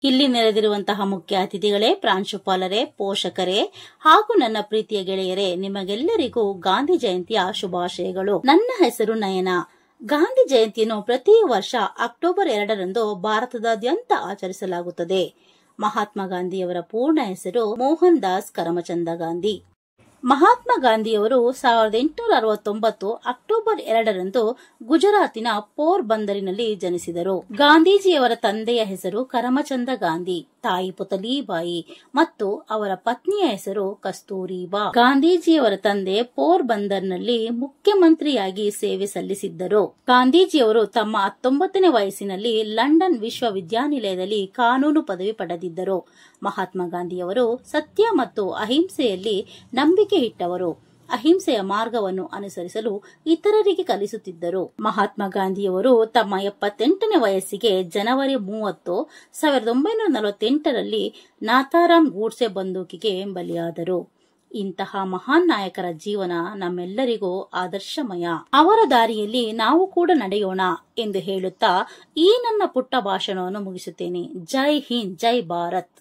ಇಲ್ಲಿ ನೆರೆದಿರುವಂತಹ ಮುಖ್ಯ ಅತಿಥಿಗಳೇ, ಪ್ರಾಂಶುಪಾಲರೇ, ಪೋಷಕರೇ ಹಾಗೂ ನನ್ನ ಪ್ರೀತಿಯ ಗೆಳೆಯರೇ, ನಿಮಗೆಲ್ಲರಿಗೂ ಗಾಂಧಿ ಜಯಂತಿಯ ಶುಭಾಶಯಗಳು. ನನ್ನ ಹೆಸರು ನಯನ. ಗಾಂಧಿ ಜಯಂತಿಯನ್ನು ಪ್ರತಿ ವರ್ಷ ಅಕ್ಟೋಬರ್ 2ರಂದು ಭಾರತದಾದ್ಯಂತ ಆಚರಿಸಲಾಗುತ್ತದೆ. ಮಹಾತ್ಮ ಗಾಂಧಿಯವರ ಪೂರ್ಣ ಹೆಸರು ಮೋಹನ್ ದಾಸ್ ಕರಮಚಂದ ಗಾಂಧಿ. ಮಹಾತ್ಮ ಗಾಂಧಿಯವರು 1869 ಅಕ್ಟೋಬರ್ 2ರಂದು ಗುಜರಾತಿನ ಪೋರ್ ಬಂದರಿನಲ್ಲಿ ಜನಿಸಿದರು. ಗಾಂಧೀಜಿಯವರ ತಂದೆಯ ಹೆಸರು ಕರಮಚಂದ ಗಾಂಧಿ, ತಾಯಿ ಪುತಲೀಬಾಯಿ ಮತ್ತು ಅವರ ಪತ್ನಿಯ ಹೆಸರು ಕಸ್ತೂರಿಬಾ. ಗಾಂಧೀಜಿಯವರ ತಂದೆ ಪೋರ್ ಬಂದರ್ನಲ್ಲಿ ಮುಖ್ಯಮಂತ್ರಿಯಾಗಿ ಸೇವೆ ಸಲ್ಲಿಸಿದ್ದರು. ಗಾಂಧೀಜಿಯವರು ತಮ್ಮ 19ನೇ ವಯಸ್ಸಿನಲ್ಲಿ ಲಂಡನ್ ವಿಶ್ವವಿದ್ಯಾನಿಲಯದಲ್ಲಿ ಕಾನೂನು ಪದವಿ ಪಡೆದಿದ್ದರು. ಮಹಾತ್ಮ ಗಾಂಧಿಯವರು ಸತ್ಯ ಮತ್ತು ಅಹಿಂಸೆಯಲ್ಲಿ ನಂಬಿಕೆ ಇಟ್ಟವರು. ಅಹಿಂಸೆಯ ಮಾರ್ಗವನ್ನು ಅನುಸರಿಸಲು ಇತರರಿಗೆ ಕಲಿಸುತ್ತಿದ್ದರು. ಮಹಾತ್ಮ ಗಾಂಧಿಯವರು ತಮ್ಮ 78ನೇ ವಯಸ್ಸಿಗೆ ಜನವರಿ 30, 1948ರಲ್ಲಿ ನಾಥಾರಾಮ್ ಗೂಡ್ಸೆ ಬಂದೂಕಿಗೆ ಬಲಿಯಾದರು. ಇಂತಹ ಮಹಾನ್ ನಾಯಕರ ಜೀವನ ನಮ್ಮೆಲ್ಲರಿಗೂ ಆದರ್ಶಮಯ. ಅವರ ದಾರಿಯಲ್ಲಿ ನಾವು ಕೂಡ ನಡೆಯೋಣ ಎಂದು ಹೇಳುತ್ತಾ ಈ ನನ್ನ ಪುಟ್ಟ ಭಾಷಣವನ್ನು ಮುಗಿಸುತ್ತೇನೆ. ಜೈ ಹಿಂದ್, ಜೈ ಭಾರತ್.